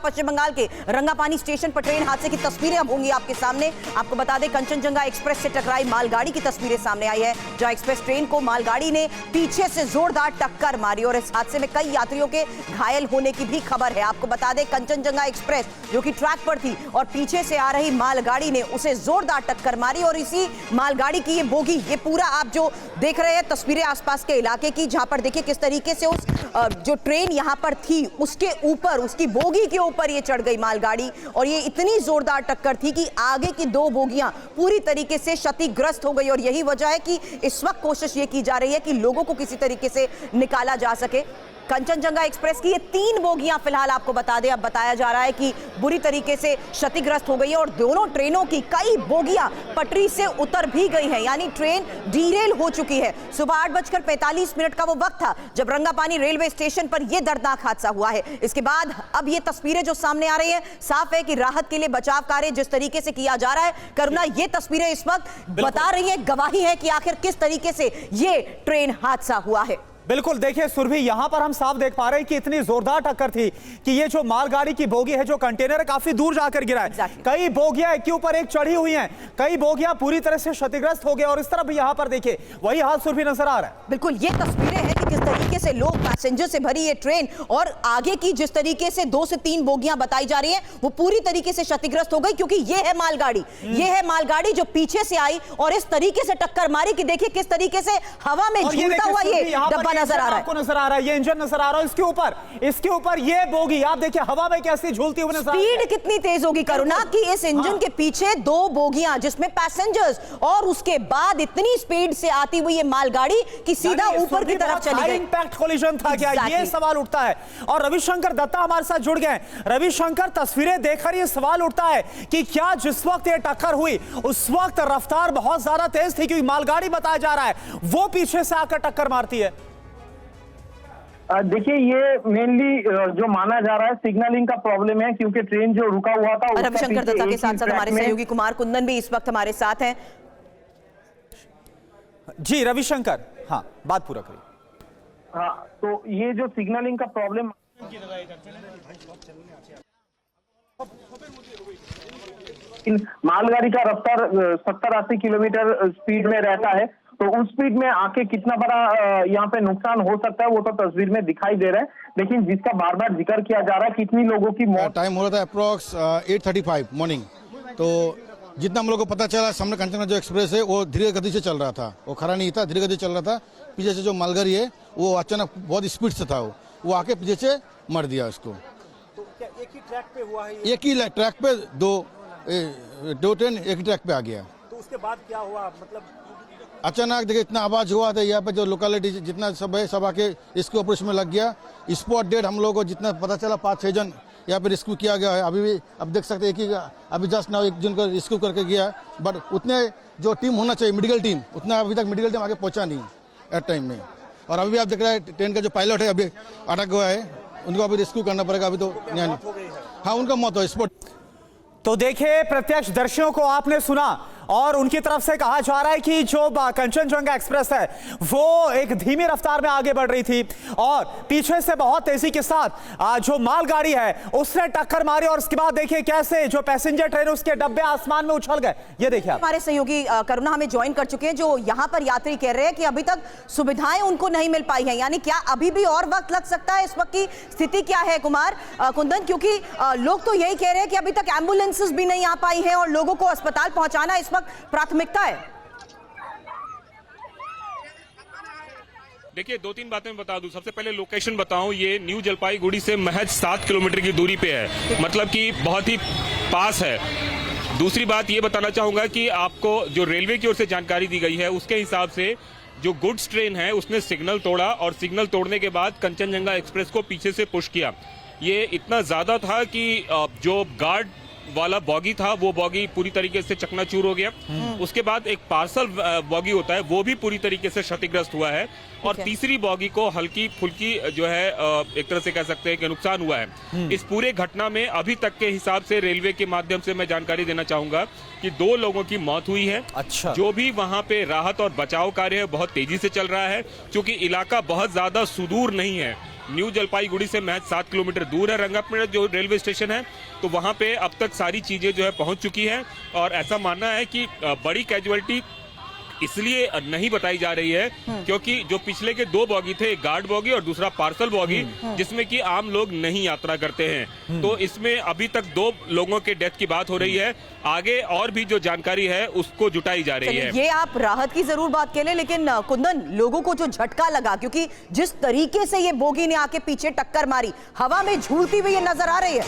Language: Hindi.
पश्चिम बंगाल के रंगापानी स्टेशन पर ट्रेन हादसे की तस्वीरें अब होंगी आपके सामने। आपको बता दें, कंचनजंगा एक्सप्रेस से टकराई मालगाड़ी की तस्वीरें सामने आई है, जहां एक्सप्रेस ट्रेन को मालगाड़ी ने पीछे से जोरदार टक्कर मारी और इस हादसे में कई यात्रियों के घायल होने की भी खबर है। आपको बता दें, कंचनजंगा एक्सप्रेस जो कि ट्रैक पर थी और पीछे से आ रही मालगाड़ी ने उसे जोरदार टक्कर मारी और इसी मालगाड़ी की ये बोगी, ये पूरा आप जो देख रहे हैं तस्वीरें आसपास के इलाके की, जहां पर देखिए किस तरीके से उस जो ट्रेन यहां पर थी उसके ऊपर, उसकी बोगी के ऊपर ये चढ़ गई मालगाड़ी और ये इतनी जोरदार टक्कर थी कि आगे की दो बोगियां पूरी तरीके से क्षतिग्रस्त हो गई और यही वजह है कि इस वक्त कोशिश ये की जा रही है कि लोगों को किसी तरीके से निकाला जा सके। कंचनजंगा एक्सप्रेस की ये 3 बोगियां फिलहाल आपको बता दें, अब बताया जा रहा है कि बुरी तरीके से क्षतिग्रस्त हो गई है और दोनों ट्रेनों की कई बोगियां पटरी से उतर भी गई हैं, यानी ट्रेन डीरेल हो चुकी है। सुबह 8:45 का वो वक्त था जब रंगापानी रेलवे स्टेशन पर यह दर्दनाक हादसा हुआ है। इसके बाद अब ये तस्वीरें जो सामने आ रही हैं, साफ है कि राहत के लिए बचाव कार्य जिस तरीके से किया जा रहा है, करुणा, ये तस्वीरें इस वक्त बता रही है, गवाही है कि आखिर किस तरीके से ये ट्रेन हादसा हुआ है। बिल्कुल, देखिए सुरभि, यहां पर हम साफ देख पा रहे हैं कि इतनी जोरदार टक्कर थी कि ये जो मालगाड़ी की बोगी है, जो कंटेनर है, काफी दूर जाकर गिरा है। कई बोगियां एक के ऊपर एक चढ़ी हुई हैं, कई बोगियां पूरी तरह से क्षतिग्रस्त हो गए और इस तरफ यहां पर देखिए वही हाल सुरभि नजर आ रहा है। बिल्कुल, ये तस्वीरें हैं कि किस तरीके से लोग, पैसेंजर से भरी ये ट्रेन और आगे की जिस तरीके से 2 से 3 बोगियां बताई जा रही है वो पूरी तरीके से क्षतिग्रस्त हो गई, क्योंकि ये है मालगाड़ी, ये है मालगाड़ी जो पीछे से आई और इस तरीके से टक्कर मारी कि देखिए किस तरीके से हवा में झूलता हुआ ये डब्बा नजर आ रहा है, ये इंजन नजर आ रहा है, इसके ऊपर ये बोगी आप देखिए हवा में कैसी झूलती हुई नजर आ रही है। स्पीड कितनी तेज होगी करुणा कि इस इंजन के पीछे 2 बोगियां जिसमें पैसेंजर्स और उसके बाद इतनी स्पीड से आती हुई ये मालगाड़ी कि सीधा ऊपर की तरफ चली गई। इंपैक्ट कोलिजन था क्या, ये सवाल उठता है। और रविशंकर दत्ता हमारे साथ जुड़ गए। रविशंकर, तस्वीरें देखकर ये सवाल उठता है कि क्या जिस वक्त ये टक्कर हुई उस वक्त रफ्तार बहुत ज्यादा तेज थी, क्योंकि मालगाड़ी बताया जा रहा है वो पीछे से आकर टक्कर मारती है। देखिए, ये मेनली जो माना जा रहा है सिग्नलिंग का प्रॉब्लम है, क्योंकि ट्रेन जो रुका हुआ था। रविशंकर दत्ता के साथ साथ हमारे सहयोगी कुमार कुंदन भी इस वक्त हमारे साथ हैं। जी रविशंकर, हाँ बात पूरा करिए। हाँ, तो ये जो सिग्नलिंग का प्रॉब्लम, मालगाड़ी का रफ्तार 70-80 किलोमीटर स्पीड में रहता है, तो उस स्पीड में आके कितना बड़ा यहाँ पे नुकसान हो सकता है वो तो तस्वीर में दिखाई दे रहा है, लेकिन जिसका बार बार जिक्र किया जा रहा है कितनी लोगों की मौत। टाइम हो रहा था अप्रॉक्स 8:35 मॉर्निंग, तो जितना हम लोग को पता चला सामने कंचनजंगा जो एक्सप्रेस है वो धीरे गति से चल रहा था, वो खड़ा नहीं था, धीरे गति चल रहा था। पीछे से जो मालगाड़ी है वो अचानक बहुत स्पीड से था, वो आके पीछे से मर दिया उसको। तो क्या एक ही ट्रैक पे हुआ है? एक ही ट्रैक पे दो ट्रेन एक ही ट्रैक पे आ गया। तो उसके बाद क्या हुआ, मतलब अचानक देखिए इतना आवाज हुआ था, यहाँ पे जो लोकेलिटी जितना सब है सब आके इसके ऑपरेशन में लग गया। स्पॉट डेड हम लोगों को जितना पता चला 5-6 जन यहाँ पे रेस्क्यू किया गया है। अभी भी अब देख सकते हैं कि अभी जस्ट नाउ एक जन को रेस्क्यू करके गया, बट उतने जो टीम होना चाहिए मेडिकल टीम, उतना अभी तक मेडिकल टीम आगे पहुँचा नहीं एट टाइम में। और अभी भी आप देख रहे हैं ट्रेन का जो पायलट है अभी अटक गया है, उनको अभी रेस्क्यू करना पड़ेगा। अभी तो हाँ, उनका मौत हो स्पॉट। तो देखिए, प्रत्यक्षदर्शियों को आपने सुना और उनकी तरफ से कहा जा रहा है कि जो कंचनजंगा एक्सप्रेस है वो एक धीमी रफ्तार में आगे बढ़ रही थी और पीछे से बहुत तेजी के साथ जो मालगाड़ी है उसने टक्कर मारी और उसके बाद देखिए कैसे जो पैसेंजर ट्रेन उसके डब्बे आसमान में उछल गए। ये देखिए हमारे सहयोगी करुणा हमें ज्वाइन कर चुके हैं, जो यहाँ पर यात्री कह रहे हैं कि अभी तक सुविधाएं उनको नहीं मिल पाई हैं, यानी क्या अभी भी और वक्त लग सकता है? इस वक्त की स्थिति क्या है कुमार कुंदन, क्योंकि लोग तो यही कह रहे हैं कि अभी तक एम्बुलेंसेस भी नहीं आ पाई हैं और लोगों को अस्पताल पहुंचाना इस प्राथमिकता है। देखिए, 2-3 बातें मैं बता दूं। सबसे पहले लोकेशन बताऊं, ये न्यू जलपाईगुड़ी से महज 7 किलोमीटर की दूरी पे है, मतलब कि बहुत ही पास है। दूसरी बात ये बताना चाहूंगा कि आपको जो रेलवे की ओर से जानकारी दी गई है उसके हिसाब से जो गुड्स ट्रेन है उसने सिग्नल तोड़ा और सिग्नल तोड़ने के बाद कंचनजंगा एक्सप्रेस को पीछे से पुश किया। ये इतना ज्यादा था कि जो गार्ड वाला बॉगी था वो बॉगी पूरी तरीके से चकनाचूर हो गया। उसके बाद एक पार्सल बॉगी होता है वो भी पूरी तरीके से क्षतिग्रस्त हुआ है और तीसरी बॉगी को हल्की फुल्की जो है एक तरह से कह सकते हैं कि नुकसान हुआ है। इस पूरे घटना में अभी तक के हिसाब से रेलवे के माध्यम से मैं जानकारी देना चाहूंगा कि 2 लोगों की मौत हुई है। अच्छा। जो भी वहां पे राहत और बचाव कार्य है बहुत तेजी से चल रहा है, क्योंकि इलाका बहुत ज्यादा सुदूर नहीं है न्यू जलपाईगुड़ी से महज 7 किलोमीटर दूर है रंगापेड़ जो रेलवे स्टेशन है। तो वहां पे अब तक सारी चीजें जो है पहुंच चुकी है और ऐसा मानना है कि बड़ी कैजुअलिटी इसलिए नहीं बताई जा रही है क्योंकि जो पिछले के 2 बॉगी थे, एक गार्ड बॉगी और दूसरा पार्सल बॉगी, जिसमें कि आम लोग नहीं यात्रा करते हैं। तो इसमें अभी तक 2 लोगों के डेथ की बात हो रही है। आगे और भी जो जानकारी है उसको जुटाई जा रही है। ये आप राहत की जरूर बात कह लें, लेकिन कुंदन, लोगों को जो झटका लगा, क्योंकि जिस तरीके से ये बोगी ने आके पीछे टक्कर मारी, हवा में झूलती हुई ये नजर आ रही है।